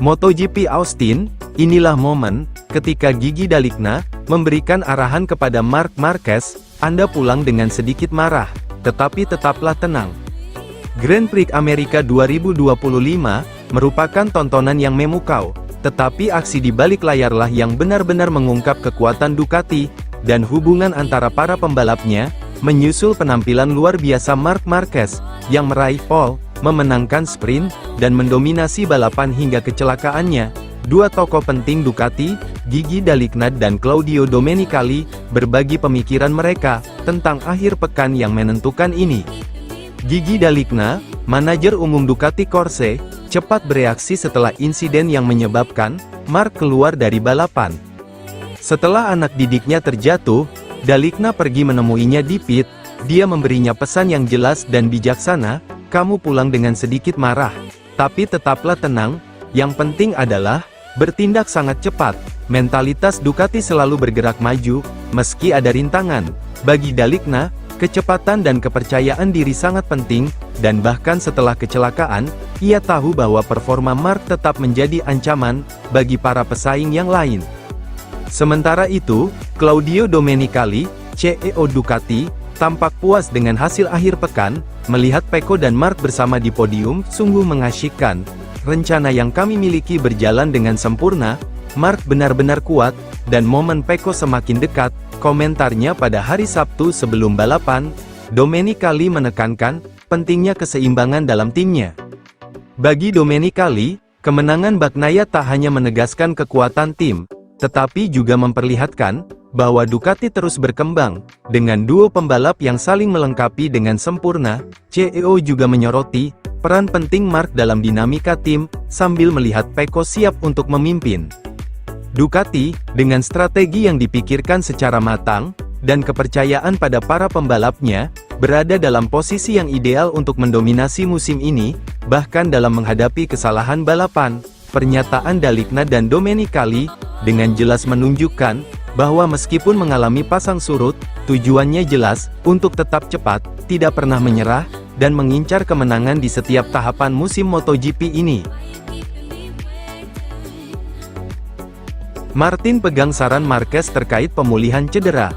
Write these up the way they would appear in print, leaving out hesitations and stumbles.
MotoGP Austin, inilah momen ketika Gigi Dalikna memberikan arahan kepada Marc Marquez, "Anda pulang," dengan sedikit marah, tetapi tetaplah tenang. Grand Prix Amerika 2025 merupakan tontonan yang memukau, tetapi aksi di balik layarlah yang benar-benar mengungkap kekuatan Ducati dan hubungan antara para pembalapnya, menyusul penampilan luar biasa Marc Marquez yang meraih pole, memenangkan sprint, dan mendominasi balapan hingga kecelakaannya. Dua tokoh penting Ducati, Gigi Dalikna dan Claudio Domenicali, berbagi pemikiran mereka tentang akhir pekan yang menentukan ini. Gigi Dalikna, manajer umum Ducati Corse, cepat bereaksi setelah insiden yang menyebabkan Marc keluar dari balapan. Setelah anak didiknya terjatuh, Dalikna pergi menemuinya di pit. Dia memberinya pesan yang jelas dan bijaksana, "Kamu pulang," dengan sedikit marah. Tapi tetaplah tenang, yang penting adalah bertindak sangat cepat. Mentalitas Ducati selalu bergerak maju, meski ada rintangan. Bagi Dalikna, kecepatan dan kepercayaan diri sangat penting, dan bahkan setelah kecelakaan, ia tahu bahwa performa Marc tetap menjadi ancaman bagi para pesaing yang lain. Sementara itu, Claudio Domenicali, CEO Ducati, tampak puas dengan hasil akhir pekan. "Melihat Pecco dan Marc bersama di podium, sungguh mengasyikkan. Rencana yang kami miliki berjalan dengan sempurna. Marc benar-benar kuat, dan momen Pecco semakin dekat," komentarnya pada hari Sabtu sebelum balapan. Domenicali menekankan pentingnya keseimbangan dalam timnya. Bagi Domenicali, kemenangan Bagnaia tak hanya menegaskan kekuatan tim, tetapi juga memperlihatkan bahwa Ducati terus berkembang, dengan duo pembalap yang saling melengkapi dengan sempurna. CEO juga menyoroti peran penting Marc dalam dinamika tim, sambil melihat Pecco siap untuk memimpin. Ducati, dengan strategi yang dipikirkan secara matang, dan kepercayaan pada para pembalapnya, berada dalam posisi yang ideal untuk mendominasi musim ini, bahkan dalam menghadapi kesalahan balapan. Pernyataan Dalikna dan Domenicali dengan jelas menunjukkan bahwa meskipun mengalami pasang surut, tujuannya jelas, untuk tetap cepat, tidak pernah menyerah, dan mengincar kemenangan di setiap tahapan musim MotoGP ini. Martin pegang saran Marquez terkait pemulihan cedera.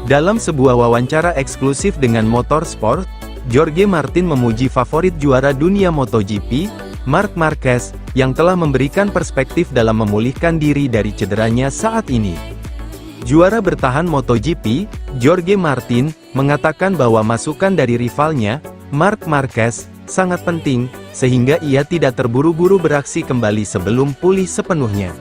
Dalam sebuah wawancara eksklusif dengan Motorsport, Jorge Martin memuji favorit juara dunia MotoGP, Marc Marquez, yang telah memberikan perspektif dalam memulihkan diri dari cederanya saat ini. Juara bertahan MotoGP, Jorge Martin, mengatakan bahwa masukan dari rivalnya, Marc Marquez, sangat penting, sehingga ia tidak terburu-buru beraksi kembali sebelum pulih sepenuhnya.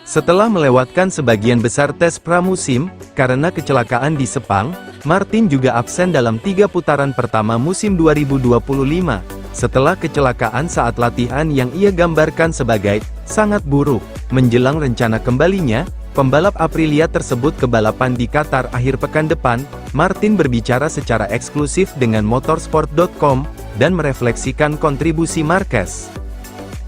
Setelah melewatkan sebagian besar tes pramusim, karena kecelakaan di Sepang, Martin juga absen dalam 3 putaran pertama musim 2025, setelah kecelakaan saat latihan yang ia gambarkan sebagai sangat buruk. Menjelang rencana kembalinya, pembalap Aprilia tersebut ke balapan di Qatar akhir pekan depan, Martin berbicara secara eksklusif dengan Motorsport.com, dan merefleksikan kontribusi Marquez.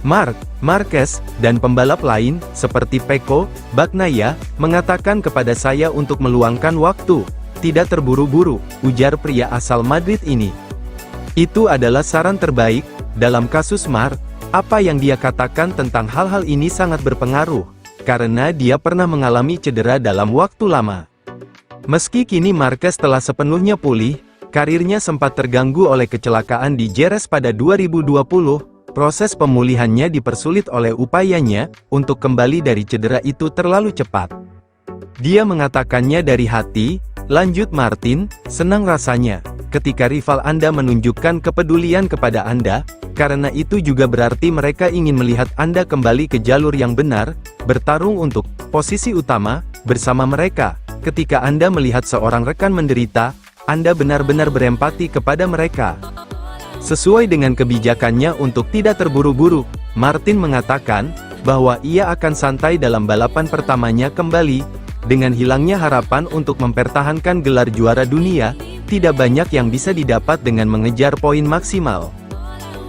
Marc Marquez, dan pembalap lain, seperti Pecco, Bagnaia, mengatakan kepada saya untuk meluangkan waktu, tidak terburu-buru, ujar pria asal Madrid ini. Itu adalah saran terbaik. Dalam kasus Marc, apa yang dia katakan tentang hal-hal ini sangat berpengaruh, karena dia pernah mengalami cedera dalam waktu lama. Meski kini Marquez telah sepenuhnya pulih, karirnya sempat terganggu oleh kecelakaan di Jerez pada 2020, proses pemulihannya dipersulit oleh upayanya untuk kembali dari cedera itu terlalu cepat. Dia mengatakannya dari hati, lanjut Martin, senang rasanya, ketika rival Anda menunjukkan kepedulian kepada Anda, karena itu juga berarti mereka ingin melihat Anda kembali ke jalur yang benar, bertarung untuk posisi utama, bersama mereka. Ketika Anda melihat seorang rekan menderita, Anda benar-benar berempati kepada mereka. Sesuai dengan kebijakannya untuk tidak terburu-buru, Martin mengatakan bahwa ia akan santai dalam balapan pertamanya kembali. Dengan hilangnya harapan untuk mempertahankan gelar juara dunia, tidak banyak yang bisa didapat dengan mengejar poin maksimal.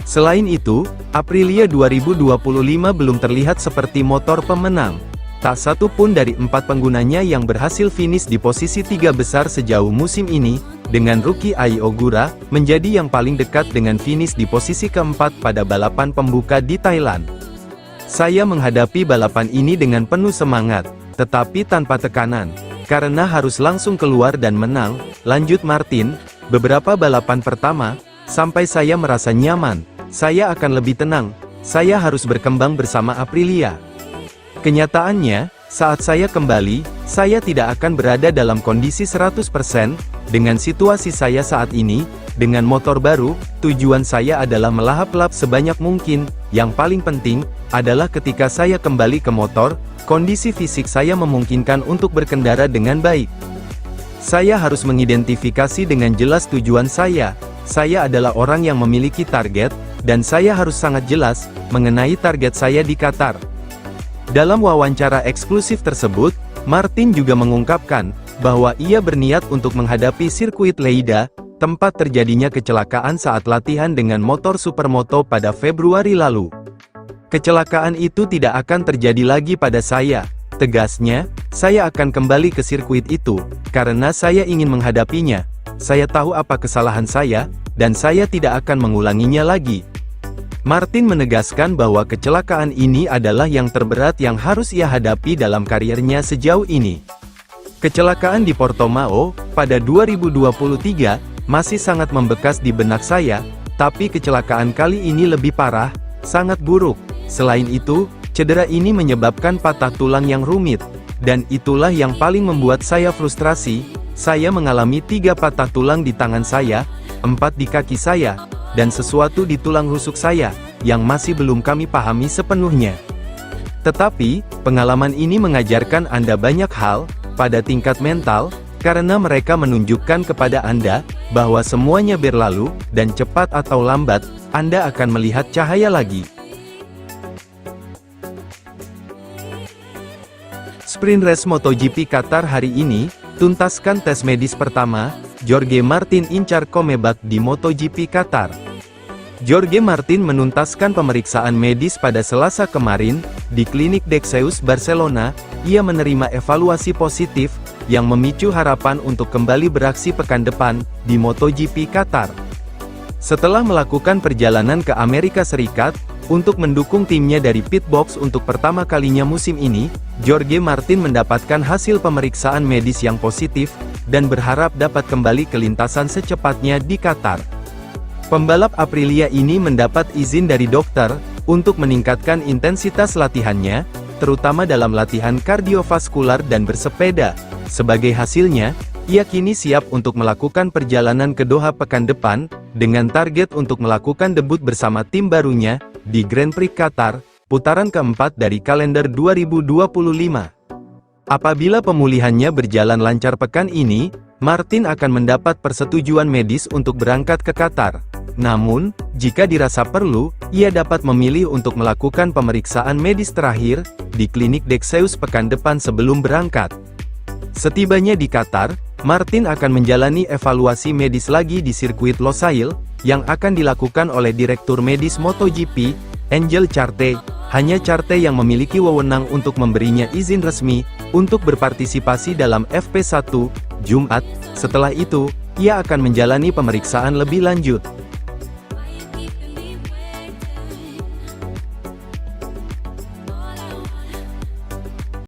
Selain itu, Aprilia 2025 belum terlihat seperti motor pemenang. Tak satu pun dari 4 penggunanya yang berhasil finish di posisi 3 besar sejauh musim ini, dengan rookie Ai Ogura, menjadi yang paling dekat dengan finish di posisi keempat pada balapan pembuka di Thailand. Saya menghadapi balapan ini dengan penuh semangat, tetapi tanpa tekanan. Karena harus langsung keluar dan menang, lanjut Martin, beberapa balapan pertama, sampai saya merasa nyaman, saya akan lebih tenang, saya harus berkembang bersama Aprilia. Kenyataannya, saat saya kembali, saya tidak akan berada dalam kondisi 100%, dengan situasi saya saat ini, dengan motor baru, tujuan saya adalah melahap-lahap sebanyak mungkin, yang paling penting, adalah ketika saya kembali ke motor, kondisi fisik saya memungkinkan untuk berkendara dengan baik. Saya harus mengidentifikasi dengan jelas tujuan saya adalah orang yang memiliki target, dan saya harus sangat jelas, mengenai target saya di Qatar. Dalam wawancara eksklusif tersebut, Martin juga mengungkapkan, bahwa ia berniat untuk menghadapi sirkuit Lleida, tempat terjadinya kecelakaan saat latihan dengan motor supermoto pada Februari lalu. Kecelakaan itu tidak akan terjadi lagi pada saya, tegasnya, saya akan kembali ke sirkuit itu, karena saya ingin menghadapinya, saya tahu apa kesalahan saya, dan saya tidak akan mengulanginya lagi. Martin menegaskan bahwa kecelakaan ini adalah yang terberat yang harus ia hadapi dalam karirnya sejauh ini. Kecelakaan di Portimao, pada 2023, masih sangat membekas di benak saya, tapi kecelakaan kali ini lebih parah, sangat buruk. Selain itu, cedera ini menyebabkan patah tulang yang rumit, dan itulah yang paling membuat saya frustrasi. Saya mengalami 3 patah tulang di tangan saya, 4 di kaki saya, dan sesuatu di tulang rusuk saya, yang masih belum kami pahami sepenuhnya. Tetapi, pengalaman ini mengajarkan Anda banyak hal, pada tingkat mental, karena mereka menunjukkan kepada Anda, bahwa semuanya berlalu, dan cepat atau lambat, Anda akan melihat cahaya lagi. Sprint Race MotoGP Qatar hari ini, tuntaskan tes medis pertama, Jorge Martin incar comeback di MotoGP Qatar. Jorge Martin menuntaskan pemeriksaan medis pada Selasa kemarin, di klinik Dexeus Barcelona, ia menerima evaluasi positif, yang memicu harapan untuk kembali beraksi pekan depan, di MotoGP Qatar. Setelah melakukan perjalanan ke Amerika Serikat, untuk mendukung timnya dari pitbox untuk pertama kalinya musim ini, Jorge Martin mendapatkan hasil pemeriksaan medis yang positif, dan berharap dapat kembali ke lintasan secepatnya di Qatar. Pembalap Aprilia ini mendapat izin dari dokter, untuk meningkatkan intensitas latihannya, terutama dalam latihan kardiovaskular dan bersepeda. Sebagai hasilnya, ia kini siap untuk melakukan perjalanan ke Doha pekan depan, dengan target untuk melakukan debut bersama tim barunya, di Grand Prix Qatar, putaran keempat dari kalender 2025. Apabila pemulihannya berjalan lancar pekan ini, Martin akan mendapat persetujuan medis untuk berangkat ke Qatar. Namun, jika dirasa perlu, ia dapat memilih untuk melakukan pemeriksaan medis terakhir, di klinik Dexeus pekan depan sebelum berangkat. Setibanya di Qatar, Martin akan menjalani evaluasi medis lagi di sirkuit Losail, yang akan dilakukan oleh Direktur Medis MotoGP, Angel Charte. Hanya Charte yang memiliki wewenang untuk memberinya izin resmi, untuk berpartisipasi dalam FP1, Jumat. Setelah itu, ia akan menjalani pemeriksaan lebih lanjut.